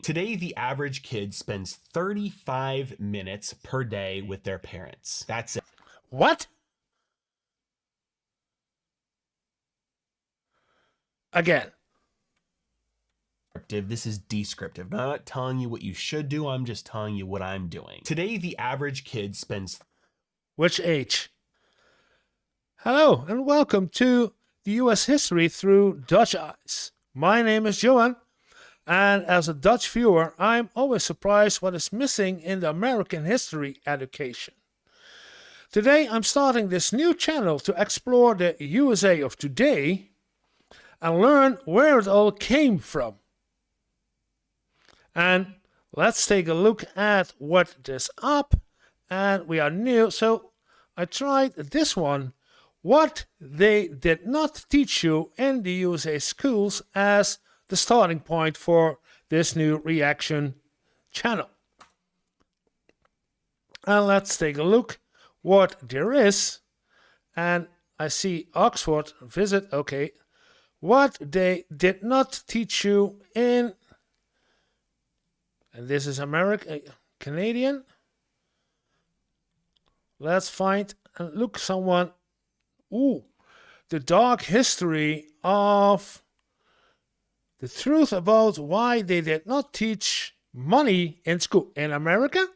Today, the average kid spends 35 minutes per day with their parents. That's it. What? Again. This is descriptive. I'm not telling you what you should do. I'm just telling you what I'm doing. Today, the average kid spends... Which age? Hello and welcome to the US history through Dutch eyes. My name is Johan, and as a Dutch viewer, I'm always surprised what is missing in the American history education. Today, I'm starting this new channel to explore the USA of today and learn where it all came from. And let's take a look at what is up. And we are new, so I tried this one. What they did not teach you in the USA schools as the starting point for this new reaction channel. And let's take a look what there is. And I see Oxford visit. Okay. What they did not teach you in, and this is American, Canadian. Let's find and look someone. Ooh, the dark history of the truth about why they did not teach money in school in America.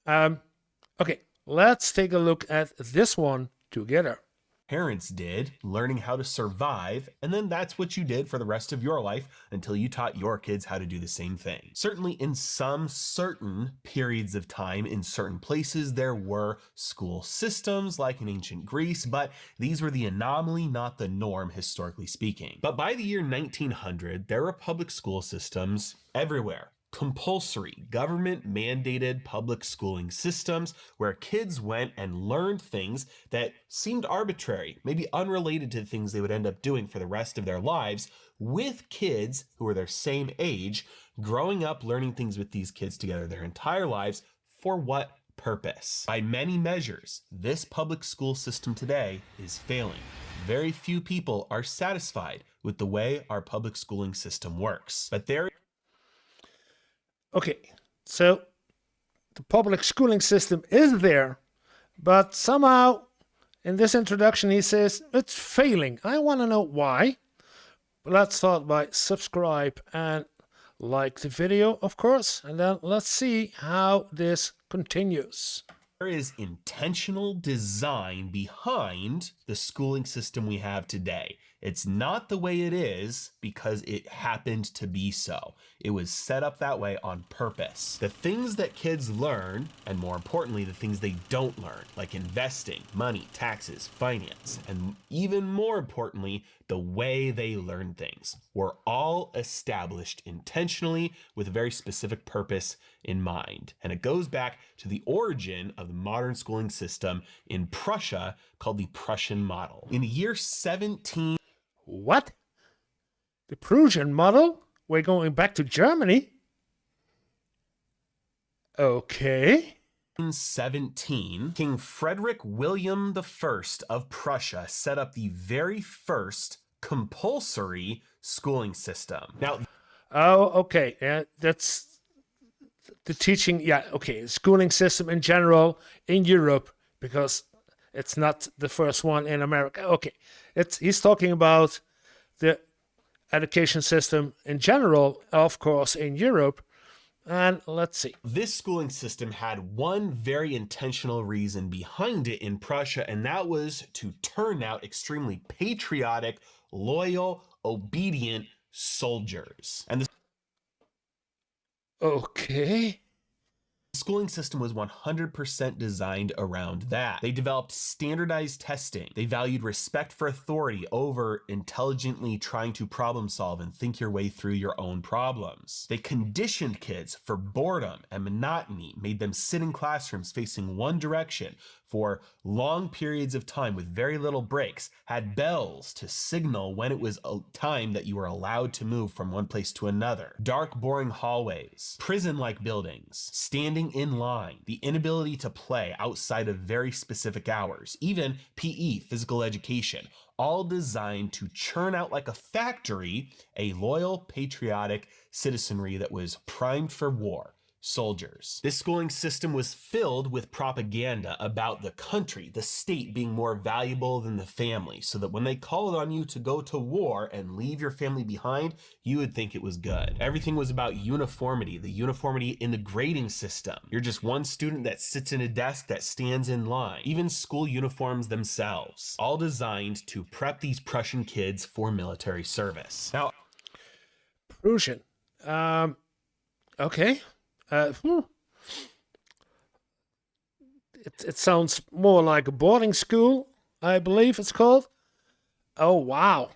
Okay, let's take a look at this one together. Parents did, learning how to survive, and then that's what you did for the rest of your life until you taught your kids how to do the same thing. Certainly in some certain periods of time in certain places there were school systems like in ancient Greece, but these were the anomaly, not the norm historically speaking. But by the year 1900 there were public school systems everywhere. Compulsory, government-mandated public schooling systems where kids went and learned things that seemed arbitrary, maybe unrelated to the things they would end up doing for the rest of their lives, with kids who were their same age, growing up learning things with these kids together their entire lives. For what purpose? By many measures, this public school system today is failing. Very few people are satisfied with the way our public schooling system works. But there... Okay, so the public schooling system is there, but somehow in this introduction he says it's failing. I want to know why. But let's start by subscribe and like the video, of course, and then let's see how this continues. There is intentional design behind the schooling system we have today. It's not the way it is because it happened to be so. It was set up that way on purpose. The things that kids learn, and more importantly, the things they don't learn, like investing, money, taxes, finance, and even more importantly, the way they learn things, were all established intentionally with a very specific purpose in mind. And it goes back to the origin of the modern schooling system in Prussia called the Prussian model. In the year 17... What? The Prussian model? We're going back to Germany? Okay. In 17, King Frederick William I of Prussia set up the very first compulsory schooling system. Now, oh, okay. Yeah, that's the teaching. Yeah, okay. Schooling system in general in Europe, because it's not the first one in America. Okay. He's talking about the education system in general, of course, in Europe. And let's see. This schooling system had one very intentional reason behind it in Prussia, and that was to turn out extremely patriotic, loyal, obedient soldiers. And the okay. schooling system was 100% designed around that. They developed standardized testing. They valued respect for authority over intelligently trying to problem solve and think your way through your own problems. They conditioned kids for boredom and monotony, made them sit in classrooms facing one direction for long periods of time with very little breaks, had bells to signal when it was a time that you were allowed to move from one place to another, dark, boring hallways, prison-like buildings, standing standing in line, the inability to play outside of very specific hours, even PE, physical education, all designed to churn out like a factory a loyal, patriotic citizenry that was primed for war. Soldiers. This schooling system was filled with propaganda about the country, the state being more valuable than the family, so that when they called on you to go to war and leave your family behind, you would think it was good. Everything was about uniformity, the uniformity in the grading system. You're just one student that sits in a desk that stands in line. Even school uniforms themselves, all designed to prep these Prussian kids for military service. Now, Prussian. Okay. It sounds more like a boarding school, I believe it's called. Oh, wow.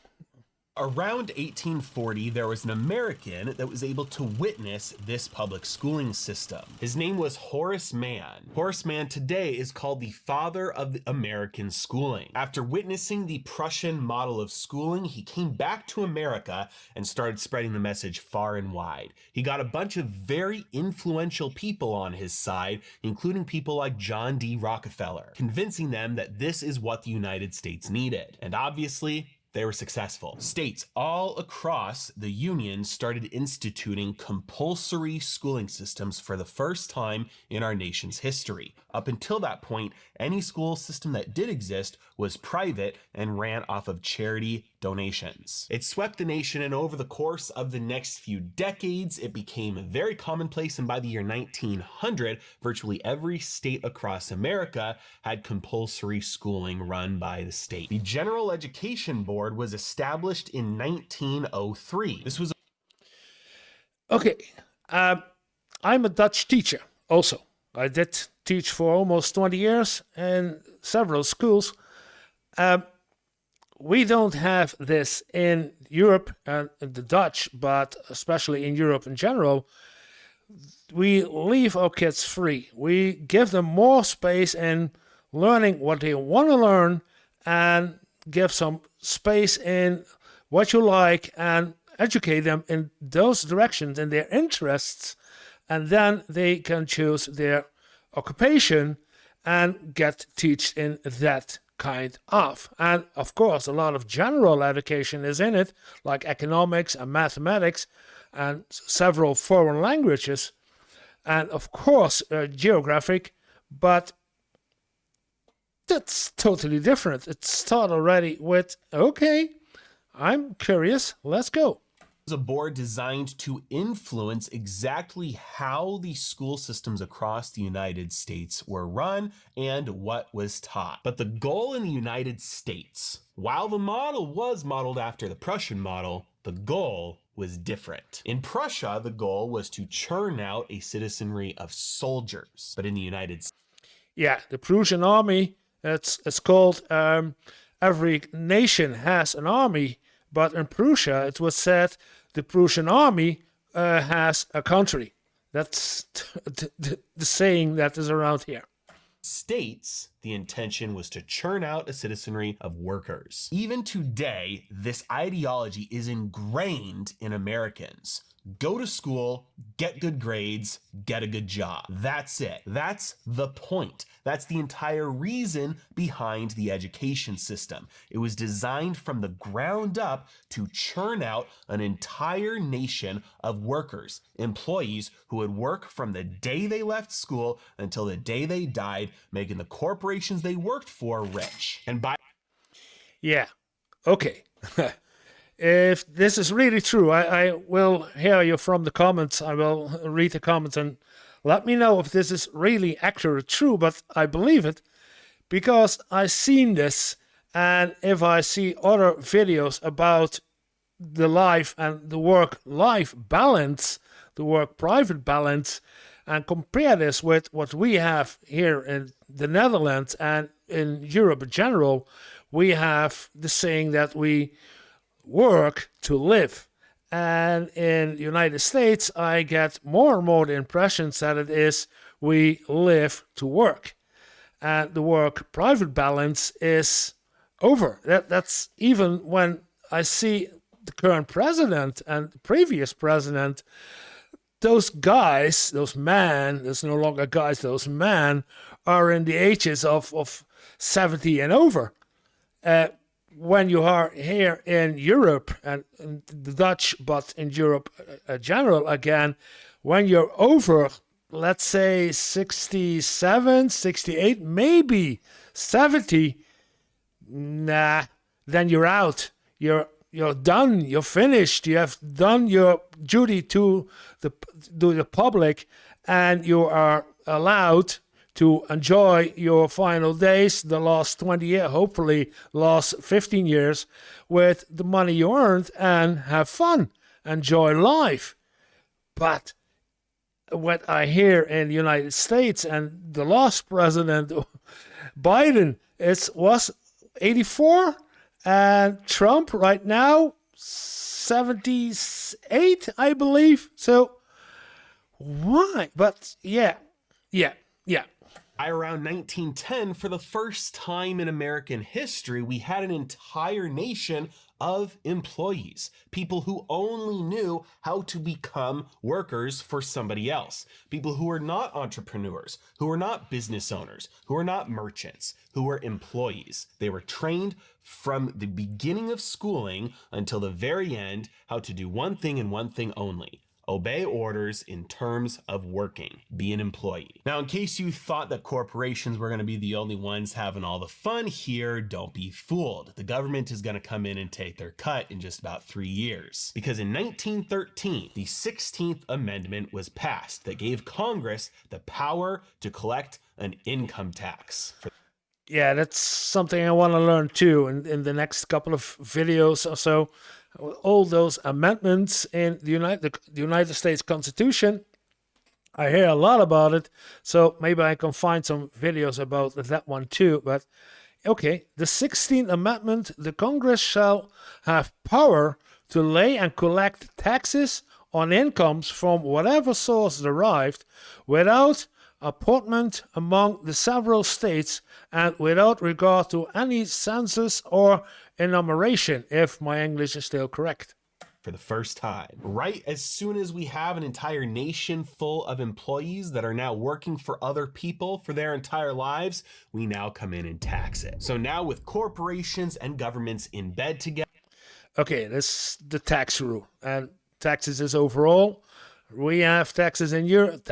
around 1840, there was an American that was able to witness this public schooling system. His name was Horace Mann. Horace Mann today is called the father of the American schooling. After witnessing the Prussian model of schooling, he came back to America and started spreading the message far and wide. He got a bunch of very influential people on his side, including people like John D. Rockefeller, convincing them that this is what the United States needed. And obviously, they were successful. States all across the Union started instituting compulsory schooling systems for the first time in our nation's history. Up until that point, any school system that did exist was private and ran off of charity donations. It swept the nation, and over the course of the next few decades, it became very commonplace, and by the year 1900, virtually every state across America had compulsory schooling run by the state. The General Education Board was established in 1903. This was Okay, I'm a Dutch teacher also. I did teach for almost 20 years in several schools. We don't have this in Europe and the Dutch, but especially in Europe in general. We leave our kids free. We give them more space in learning what they want to learn and give some space in what you like and educate them in those directions and their interests, and then they can choose their occupation and get taught in that kind of. And of course, a lot of general education is in it, like economics and mathematics and several foreign languages, and of course, geographic, but that's totally different. It started already with, okay, I'm curious, let's go. a board designed to influence exactly how the school systems across the United States were run and what was taught. But the goal in the United States, while the model was modeled after the Prussian model, the goal was different. In Prussia, the goal was to churn out a citizenry of soldiers. But in the United States, yeah, the Prussian army, it's called, every nation has an army, but in Prussia it was said the Prussian army has a country. That's the saying that is around here. States, the intention was to churn out a citizenry of workers. Even today, this ideology is ingrained in Americans. Go to school, get good grades, get a good job. That's it. That's the point. That's the entire reason behind the education system. It was designed from the ground up to churn out an entire nation of workers, employees who would work from the day they left school until the day they died, making the corporations they worked for rich. And by Yeah, okay. If this is really true, I will hear you from the comments. I will read the comments and let me know if this is really accurate, true, but I believe it because I've seen this, and if I see other videos about the life and the work-life balance, the work-private balance, and compare this with what we have here in the Netherlands and in Europe in general, we have the saying that we work to live. And in the United States, I get more and more the impressions that it is we live to work. And the work-private balance is over. That's even when I see the current president and the previous president, those guys, those men, there's no longer guys, those men are in the ages of 70 and over. Uh, when you are here in Europe and the Dutch, but in Europe general again, when you're over, let's say 67, 68, maybe 70, nah, then you're out. You're done. You're finished. You have done your duty to the public, and you are allowed to enjoy your final days, the last 20 years, hopefully last 15 years, with the money you earned, and have fun, enjoy life. But what I hear in the United States, and the last president, Biden, was 84, and Trump right now 78, I believe. So why? But yeah. Around 1910, for the first time in American history, we had an entire nation of employees, people who only knew how to become workers for somebody else, people who were not entrepreneurs, who were not business owners, who were not merchants, who were employees. They were trained from the beginning of schooling until the very end how to do one thing and one thing only: obey orders in terms of working, be an employee. Now, in case you thought that corporations were going to be the only ones having all the fun here, don't be fooled. The government is going to come in and take their cut in just about 3 years. Because in 1913, the 16th Amendment was passed that gave Congress the power to collect an income tax. Yeah, that's something I want to learn too in the next couple of videos or so. All those amendments in the United States Constitution, I hear a lot about it, so maybe I can find some videos about that one too. But okay, the 16th Amendment: the Congress shall have power to lay and collect taxes on incomes from whatever source derived, without apportionment among the several states, and without regard to any census or enumeration, if my English is still correct. For the first time, right as soon as we have an entire nation full of employees that are now working for other people for their entire lives, we now come in and tax it. So now, with corporations and governments in bed together. Okay, this is the tax rule, and taxes is overall. We have taxes in Europe.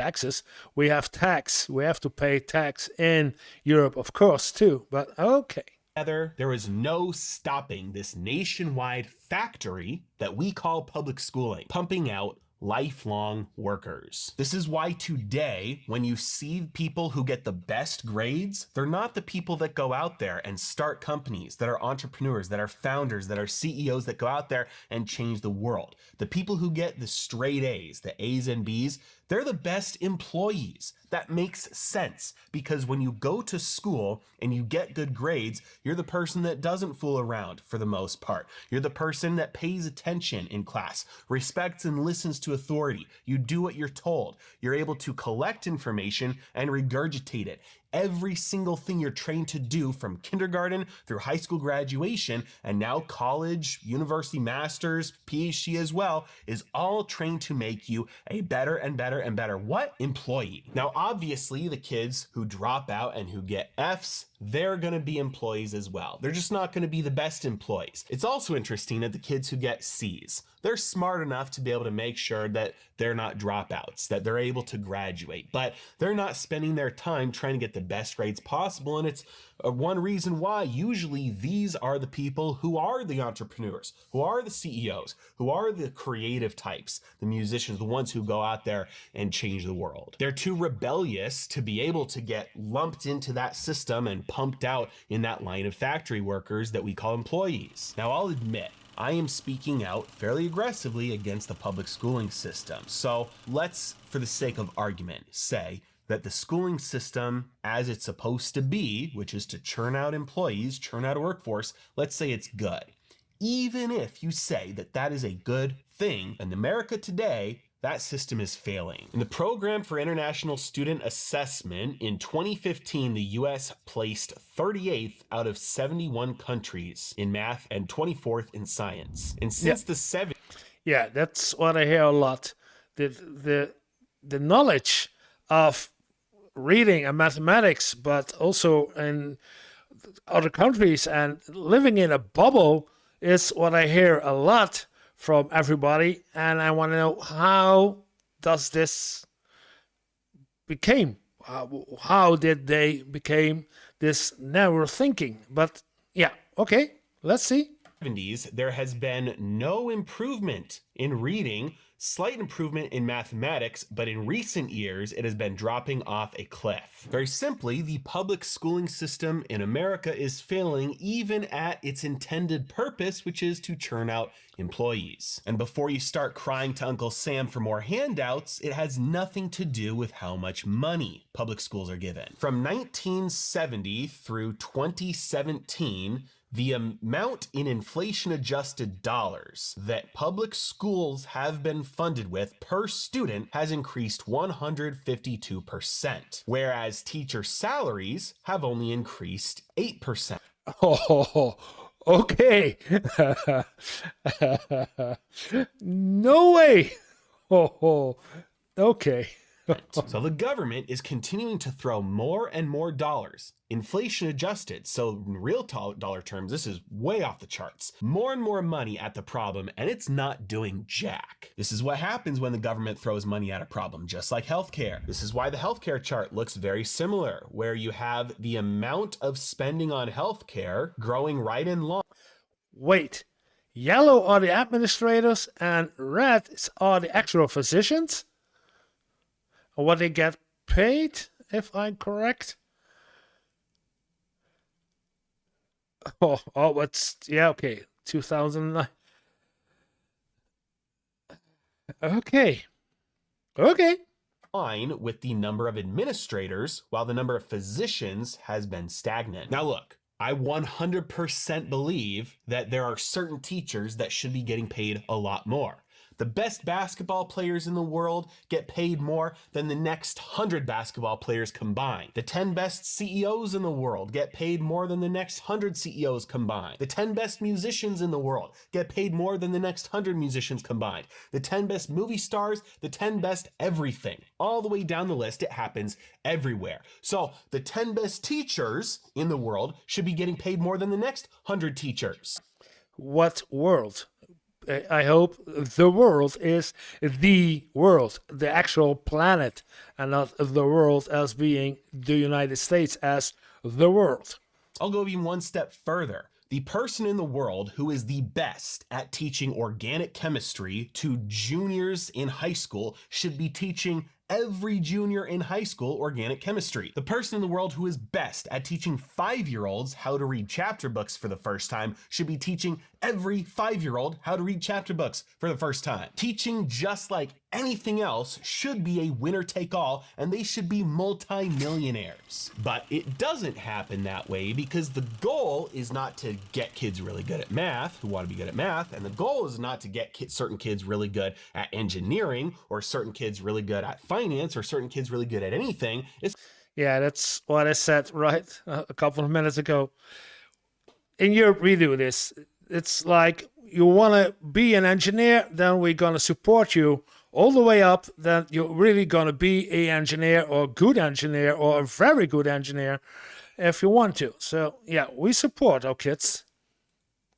We have tax. We have to pay tax in Europe, of course, too. But okay. There is no stopping this nationwide factory that we call public schooling, pumping out lifelong workers. This is why today, when you see people who get the best grades, they're not the people that go out there and start companies, that are entrepreneurs, that are founders, that are CEOs, that go out there and change the world. The people who get the straight A's, the A's and B's, they're the best employees. That makes sense, because when you go to school and you get good grades, you're the person that doesn't fool around for the most part. You're the person that pays attention in class, respects and listens to authority. You do what you're told. You're able to collect information and regurgitate it. Every single thing you're trained to do, from kindergarten through high school graduation, and now college, university, masters, PhD as well, is all trained to make you a better and better and better employee. Now, obviously, the kids who drop out and who get F's, they're going to be employees as well. They're just not going to be the best employees. It's also interesting that the kids who get C's, they're smart enough to be able to make sure that they're not dropouts, that they're able to graduate, but they're not spending their time trying to get the best grades possible. And it's one reason why usually these are the people who are the entrepreneurs, who are the CEOs, who are the creative types, the musicians, the ones who go out there and change the world. They're too rebellious to be able to get lumped into that system and pumped out in that line of factory workers that we call employees. Now, I'll admit, I am speaking out fairly aggressively against the public schooling system. So let's, for the sake of argument, say that the schooling system, as it's supposed to be, which is to churn out employees, churn out a workforce, let's say it's good. Even if you say that that is a good thing, in America today, that system is failing. In the Program for International Student Assessment in 2015, the US placed 38th out of 71 countries in math and 24th in science. And since the 70s, yeah, that's what I hear a lot. the knowledge of reading and mathematics, but also in other countries and living in a bubble is what I hear a lot from everybody. And I want to know, how does this became? How did they became this narrow thinking? But yeah, okay, let's see. 70s, there has been no improvement in reading, slight improvement in mathematics, but in recent years, it has been dropping off a cliff. Very simply, the public schooling system in America is failing even at its intended purpose, which is to churn out employees. And before you start crying to Uncle Sam for more handouts, it has nothing to do with how much money public schools are given. From 1970 through 2017, the amount in inflation-adjusted dollars that public schools have been funded with per student has increased 152%, whereas teacher salaries have only increased 8%. Oh, okay. No way. Oh, okay. So the government is continuing to throw more and more dollars, inflation adjusted, so in real dollar terms, this is way off the charts, more and more money at the problem, and it's not doing jack. This is what happens when the government throws money at a problem, just like healthcare. This is why the healthcare chart looks very similar, where you have the amount of spending on healthcare growing right in line. Wait, yellow are the administrators and red are the actual physicians? What they get paid, if I'm correct? Oh, it's, yeah, okay, 2009. Okay. Line with the number of administrators, while the number of physicians has been stagnant. Now look, I 100% believe that there are certain teachers that should be getting paid a lot more. The best basketball players in the world get paid more than the next 100 basketball players combined. The 10 best CEOs in the world get paid more than the next 100 CEOs combined. The 10 best musicians in the world get paid more than the next 100 musicians combined. The 10 best movie stars, the 10 best everything. All the way down the list, it happens everywhere. So the 10 best teachers in the world should be getting paid more than the next 100 teachers. What world? I hope the world is the world, the actual planet, and not the world as being the United States as the world. I'll go even one step further. The person in the world who is the best at teaching organic chemistry to juniors in high school should be teaching every junior in high school organic chemistry. The person in the world who is best at teaching 5-year-olds how to read chapter books for the first time should be teaching every 5-year-old how to read chapter books for the first time. Teaching, just like anything else, should be a winner-take-all, and they should be multi-millionaires. But it doesn't happen that way because the goal is not to get kids really good at math who want to be good at math, and the goal is not to get certain kids really good at engineering or certain kids really good at finance or certain kids really good at anything. Yeah, that's what I said right a couple of minutes ago. In Europe, we do this. It's like, you want to be an engineer, then we're going to support you all the way up. Then you're really going to be an engineer, or a good engineer, or a very good engineer if you want to. So yeah, we support our kids.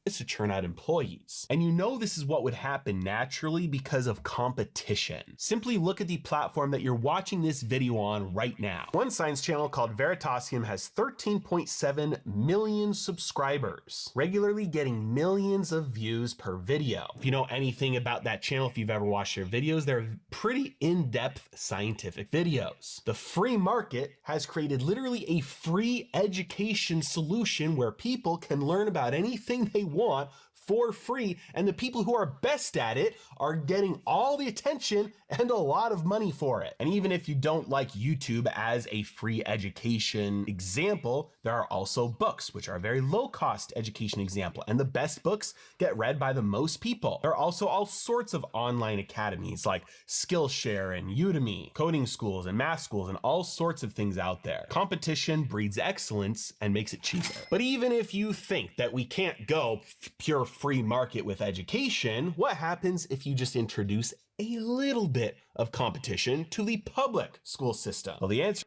To churn out employees. And you know this is what would happen naturally because of competition. Simply look at the platform that you're watching this video on right now. One science channel called Veritasium has 13.7 million subscribers, regularly getting millions of views per video. If you know anything about that channel, if you've ever watched their videos, they're pretty in-depth scientific videos. The free market has created literally a free education solution where people can learn about anything they want for free, and the people who are best at it are getting all the attention and a lot of money for it. And even if you don't like YouTube as a free education example, there are also books, which are a very low-cost education example, and the best books get read by the most people. There are also all sorts of online academies like Skillshare and Udemy, coding schools and math schools, and all sorts of things out there. Competition breeds excellence and makes it cheaper. But even if you think that we can't go pure free market with education, what happens if you just introduce a little bit of competition to the public school system? Well, the answer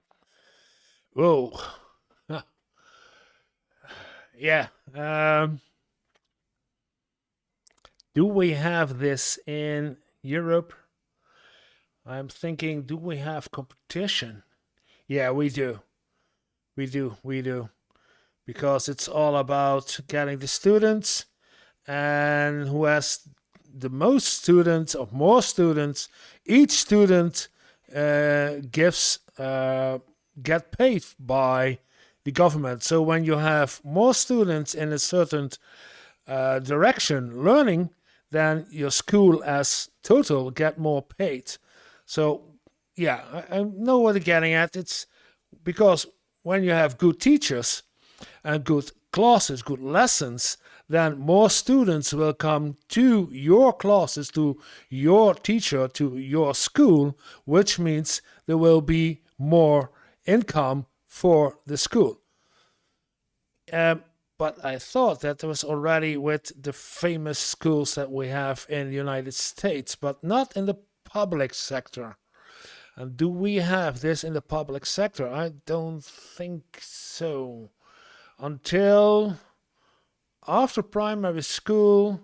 Whoa. Huh. Yeah. Do we have this in Europe? I'm thinking, do we have competition? Yeah, we do. We do. Because it's all about getting the students, and who has the most students or more students. Each student gives get paid by the government. So when you have more students in a certain direction learning, then your school as total get more paid. So yeah, I know what you're getting at. It's because when you have good teachers and good classes, good lessons, then more students will come to your classes, to your teacher, to your school, which means there will be more income for the school. But I thought that was already with the famous schools that we have in the United States, but not in the public sector. And do we have this in the public sector? I don't think so. Until after primary school,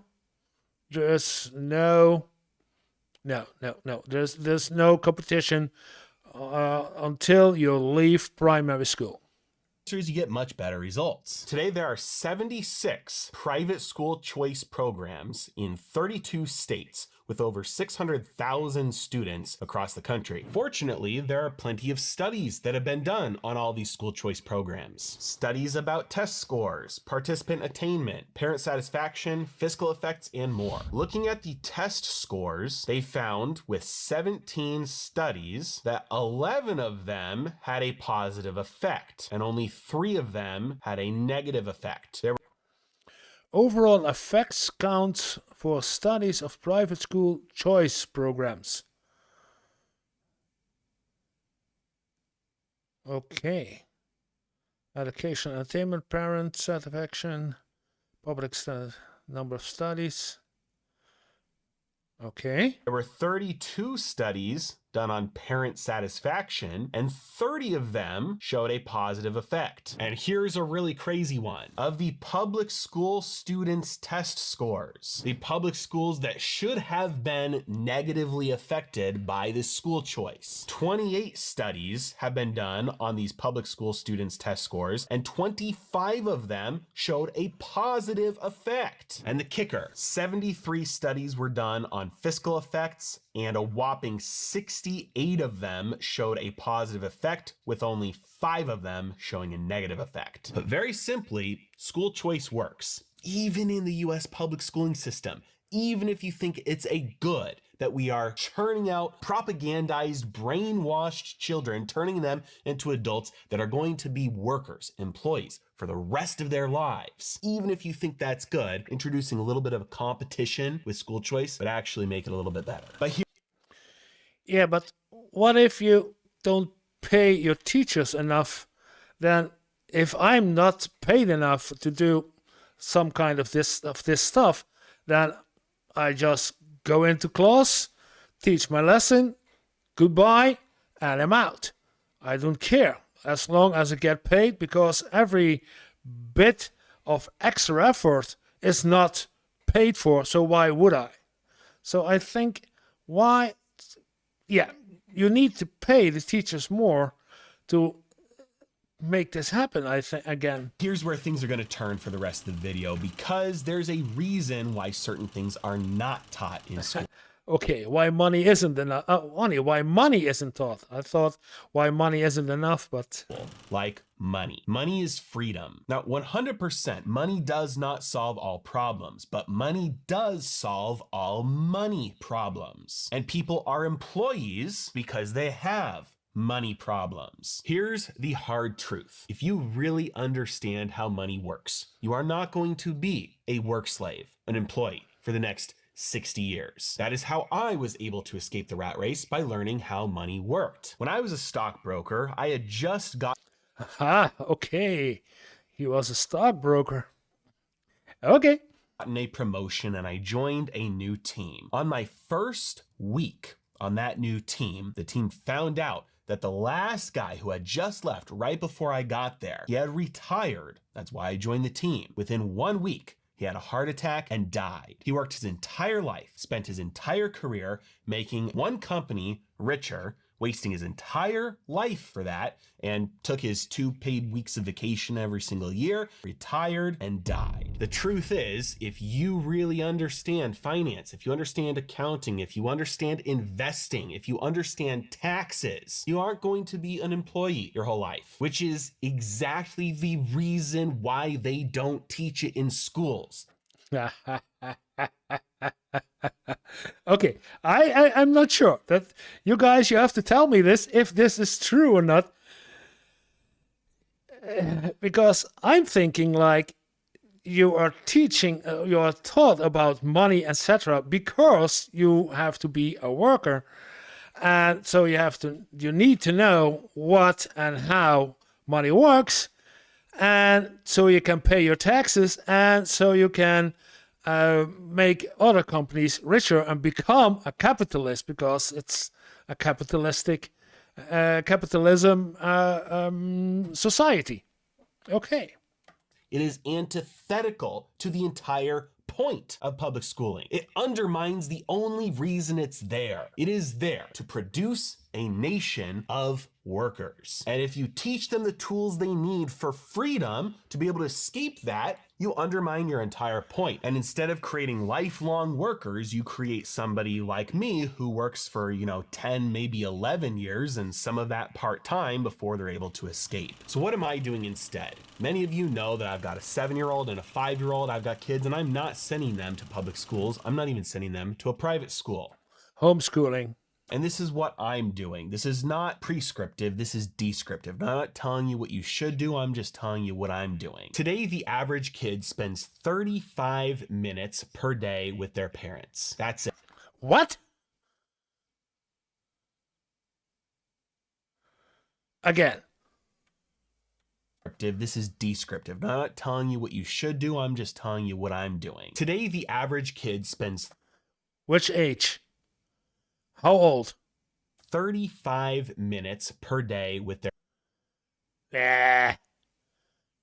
there's no. There's no competition until you leave primary school. is you get much better results. Today, there are 76 private school choice programs in 32 states with over 600,000 students across the country. Fortunately, there are plenty of studies that have been done on all these school choice programs. Studies about test scores, participant attainment, parent satisfaction, fiscal effects, and more. Looking at the test scores, they found with 17 studies that 11 of them had a positive effect, and only 3 of them had a negative effect. There Overall effects count for studies of private school choice programs. Okay. Education, attainment, parent satisfaction, public number of studies. Okay. were 32 studies done on parent satisfaction, and 30 of them showed a positive effect. And here's a really crazy one. Of the public school students' test scores, the public schools that should have been negatively affected by this school choice, 28 studies have been done on these public school students' test scores, and 25 of them showed a positive effect. And the kicker, 73 studies were done on fiscal effects, and a whopping 68 of them showed a positive effect, with only 5 of them showing a negative effect. But very simply, school choice works, even in the US public schooling system. Even if you think it's a good that we are churning out propagandized, brainwashed children, turning them into adults that are going to be workers, employees for the rest of their lives. Even if you think that's good, introducing a little bit of a competition with school choice would actually make it a little bit better. But here Yeah, but what if you don't pay your teachers enough? Then if I'm not paid enough to do some kind of this stuff, then I just go into class, teach my lesson, goodbye, and I'm out. I don't care as long as I get paid, because every bit of extra effort is not paid for, so why would I? So I think why, yeah, you need to pay the teachers more to make this happen, I think, again. Here's where things are going to turn for the rest of the video, because there's a reason why certain things are not taught in school. Okay, why money isn't enough? Why money isn't taught? I thought why money isn't enough, but Like money. Money is freedom. Now, 100%, money does not solve all problems, but money does solve all money problems. And people are employees because they have money problems. Here's the hard truth. If you really understand how money works, you are not going to be a work slave, an employee for the next 60 years. That is how I was able to escape the rat race, by learning how money worked. When I was a stockbroker, I had just okay. He was a stockbroker. Okay. gotten a promotion and I joined a new team. On my first week on that new team, the team found out that the last guy who had just left right before I got there, he had retired. That's why I joined the team. Within 1 week, he had a heart attack and died. He worked his entire life, spent his entire career making one company richer, wasting his entire life for that, and took his 2 paid weeks of vacation every single year, retired, and died. The truth is, if you really understand finance, if you understand accounting, if you understand investing, if you understand taxes, you aren't going to be an employee your whole life, which is exactly the reason why they don't teach it in schools. Okay, I'm not sure that you guys, you have to tell me this if this is true or not, because I'm thinking like you are teaching, you are taught about money, etc., because you have to be a worker, and so you need to know what and how money works, and so you can pay your taxes, and so you can make other companies richer and become a capitalist, because it's a capitalistic capitalism society. Okay. It is antithetical to the entire point of public schooling. It undermines the only reason it's there. It is there to produce a nation of workers. And if you teach them the tools they need for freedom to be able to escape that, you undermine your entire point. And instead of creating lifelong workers, you create somebody like me who works for, 10, maybe 11 years, and some of that part-time before they're able to escape. So what am I doing instead? Many of you know that I've got a 7-year-old and a 5-year-old. I've got kids, and I'm not sending them to public schools. I'm not even sending them to a private school. Homeschooling. And this is what I'm doing. This is not prescriptive, this is descriptive. I'm not telling you what you should do, I'm just telling you what I'm doing. Today, the average kid spends 35 minutes per day with their parents. That's it. What? Again. This is descriptive. I'm not telling you what you should do, I'm just telling you what I'm doing. Today, the average kid spends... Which age? How old? 35 minutes per day with their...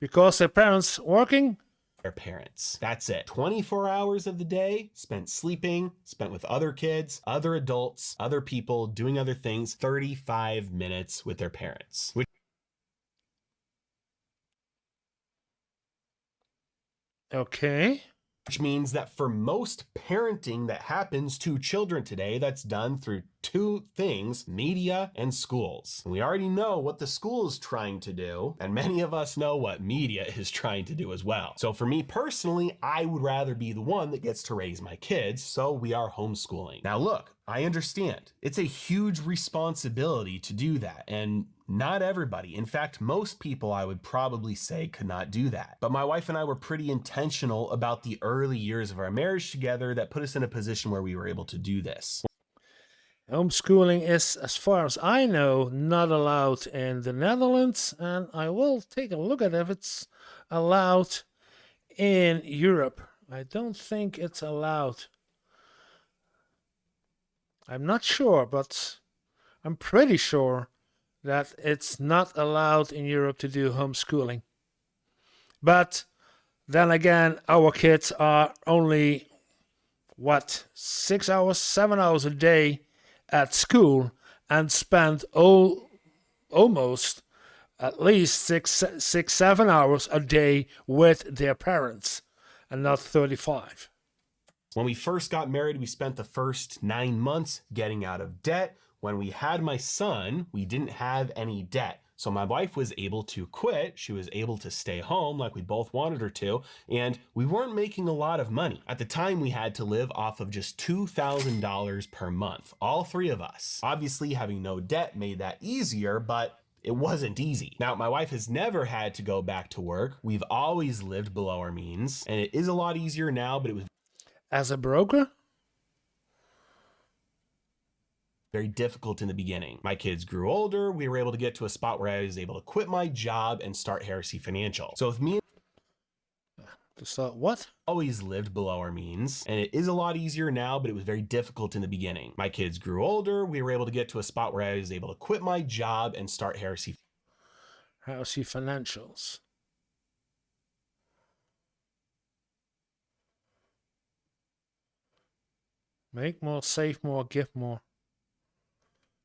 Because their parents working? Their parents. That's it. 24 hours of the day spent sleeping, spent with other kids, other adults, other people, doing other things. 35 minutes with their parents. Okay. Which means that for most parenting that happens to children today, that's done through 2 things: media and schools. And we already know what the school is trying to do, and many of us know what media is trying to do as well. So for me personally, I would rather be the one that gets to raise my kids, so we are homeschooling. Now look, I understand. It's a huge responsibility to do that, and not everybody, in fact, most people I would probably say could not do that. But my wife and I were pretty intentional about the early years of our marriage together that put us in a position where we were able to do this. Homeschooling is, as far as I know, not allowed in the Netherlands, and I will take a look at if it's allowed in Europe. I don't think it's allowed. I'm not sure, but I'm pretty sure that it's not allowed in Europe to do homeschooling. But then again, our kids are only, 6 hours, 7 hours a day at school, and spend almost at least 7 hours a day with their parents, and not 35. When we first got married, we spent the first 9 months getting out of debt. When we had my son, we didn't have any debt. So my wife was able to quit. She was able to stay home like we both wanted her to. And we weren't making a lot of money. At the time, we had to live off of just $2,000 per month, all 3 of us. Obviously, having no debt made that easier, but it wasn't easy. Now, my wife has never had to go back to work. We've always lived below our means. And it is a lot easier now, but it was... As a broker? Very difficult in the beginning. My kids grew older. We were able to get to a spot where I was able to quit my job and start Heresy Financial. So with me... So what? Always lived below our means, and it is a lot easier now, but it was very difficult in the beginning. My kids grew older. We were able to get to a spot where I was able to quit my job and start Heresy. How's your financials? Make more, save more, give more.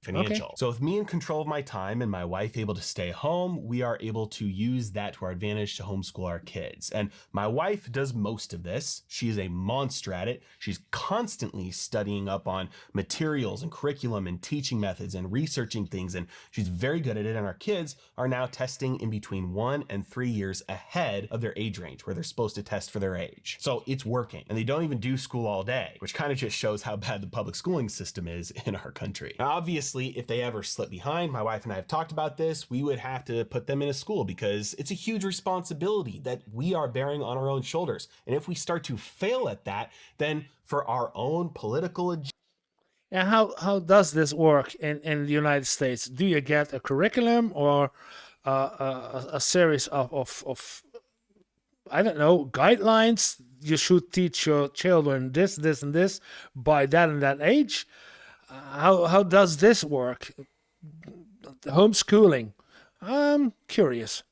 Financial. Okay. So with me in control of my time and my wife able to stay home, we are able to use that to our advantage to homeschool our kids. And my wife does most of this. She is a monster at it. She's constantly studying up on materials and curriculum and teaching methods and researching things, and she's very good at it. And our kids are now testing in between 1 and 3 years ahead of their age range, where they're supposed to test for their age. So it's working, and they don't even do school all day, which kind of just shows how bad the public schooling system is in our country. Now, obviously, if they ever slip behind, my wife and I have talked about this, we would have to put them in a school because it's a huge responsibility that we are bearing on our own shoulders. And if we start to fail at that, then for our own political agenda. And how does this work in the United States? Do you get a curriculum or a series of I don't know, guidelines? You should teach your children this, this, and this by that and that age. How does this work? Homeschooling. I'm curious.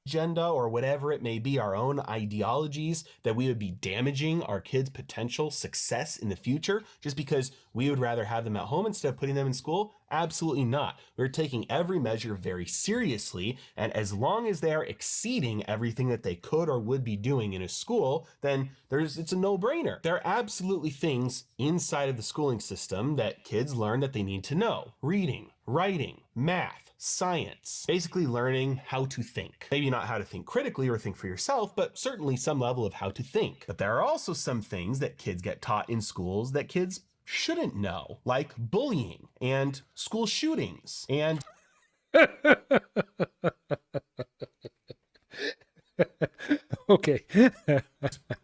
Agenda or whatever it may be, our own ideologies, that we would be damaging our kids' potential success in the future just because we would rather have them at home instead of putting them in school? Absolutely not. We're taking every measure very seriously, and as long as they are exceeding everything that they could or would be doing in a school, then it's a no-brainer. There are absolutely things inside of the schooling system that kids learn that they need to know. Reading, writing, math, science, basically learning how to think. Maybe not how to think critically or think for yourself, but certainly some level of how to think. But there are also some things that kids get taught in schools that kids shouldn't know, like bullying and school shootings and Okay.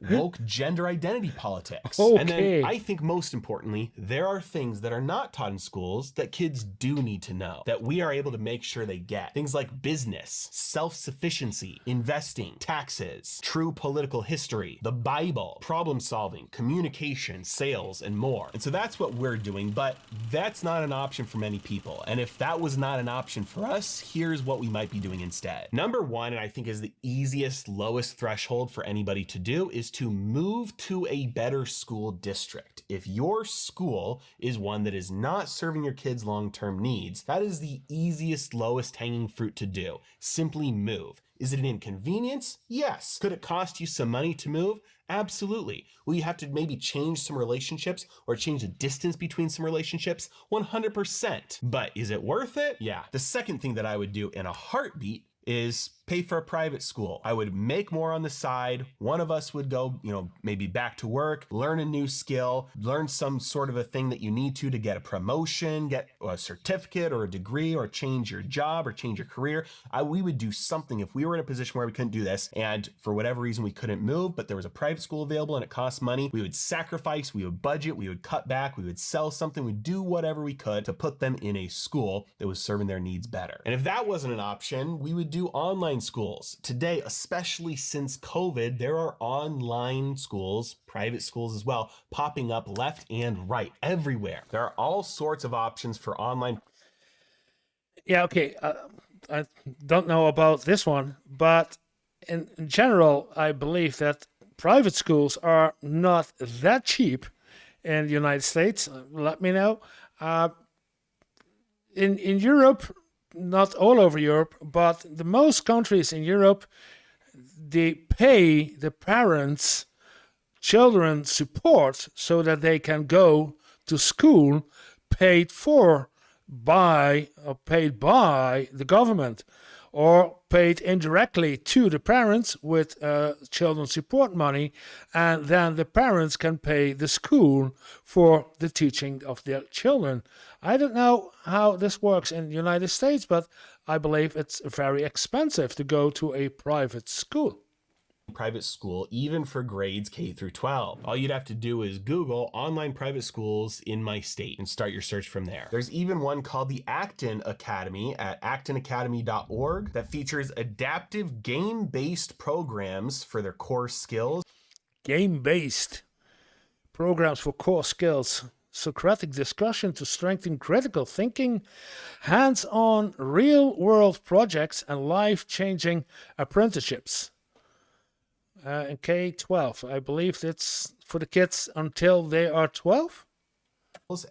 woke gender identity politics. Okay. And then I think most importantly, there are things that are not taught in schools that kids do need to know, that we are able to make sure they get. Things like business, self-sufficiency, investing, taxes, true political history, the Bible, problem solving, communication, sales, and more. And so that's what we're doing, but that's not an option for many people. And if that was not an option for us, here's what we might be doing instead. Number one, and I think is the easiest, lowest threshold for anybody to do, is to move to a better school district. If your school is one that is not serving your kids' long-term needs, that is the easiest, lowest hanging fruit to do. Simply move. Is it an inconvenience? Yes. Could it cost you some money to move? Absolutely. Will you have to maybe change some relationships or change the distance between some relationships? 100%. But is it worth it? Yeah. The second thing that I would do in a heartbeat is pay for a private school. I would make more on the side. One of us would go, maybe back to work, learn a new skill, learn some sort of a thing that you need to get a promotion, get a certificate or a degree, or change your job or change your career. We would do something if we were in a position where we couldn't do this, and for whatever reason we couldn't move, but there was a private school available and it cost money. We would sacrifice, we would budget, we would cut back, we would sell something, we'd do whatever we could to put them in a school that was serving their needs better. And if that wasn't an option, we would do online schools. Today, especially since COVID, there are online schools, private schools as well, popping up left and right everywhere. There are all sorts of options for online. Yeah, okay. I don't know about this one, but in general, I believe that private schools are not that cheap in the United States. Let me know. In Europe, not all over Europe, but the most countries in Europe, they pay the parents children support so that they can go to school paid by the government, or paid indirectly to the parents with children's support money, and then the parents can pay the school for the teaching of their children. I don't know how this works in the United States, but I believe it's very expensive to go to a private school. private school, even for grades K through 12. All you'd have to do is Google online private schools in my state and start your search from there. There's even one called the Acton Academy at actonacademy.org that features adaptive game-based programs for their core skills. Game-based programs for core skills. Socratic discussion to strengthen critical thinking, hands-on real-world projects, and life-changing apprenticeships. In K-12, I believe it's for the kids until they are 12.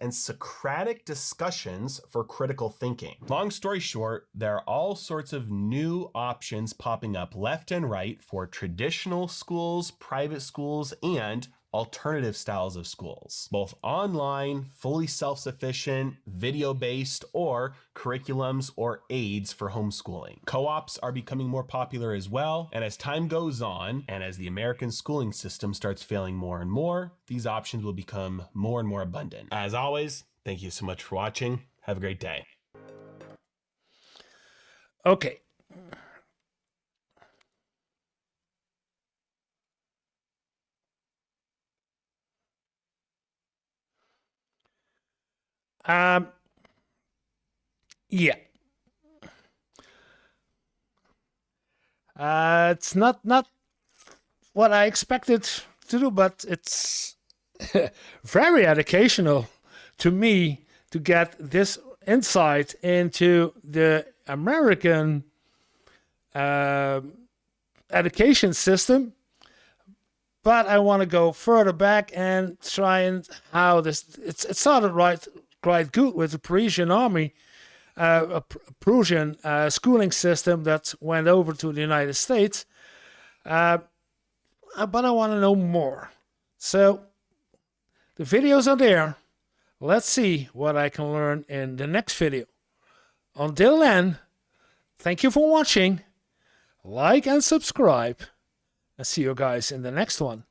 And Socratic discussions for critical thinking. Long story short, there are all sorts of new options popping up left and right for traditional schools, private schools, and alternative styles of schools, both online, fully self-sufficient, video-based, or curriculums or aids for homeschooling. Co-ops are becoming more popular as well, and as time goes on, and as the American schooling system starts failing more and more, these options will become more and more abundant. As always, thank you so much for watching. Have a great day. Okay. Yeah. It's not what I expected to do, but it's very educational to me to get this insight into the American education system. But I want to go further back and try and how this. It started quite good with the Parisian army, a Prussian schooling system that went over to the United States. But I want to know more. So the videos are there. Let's see what I can learn in the next video. Until then, thank you for watching. Like and subscribe. I'll see you guys in the next one.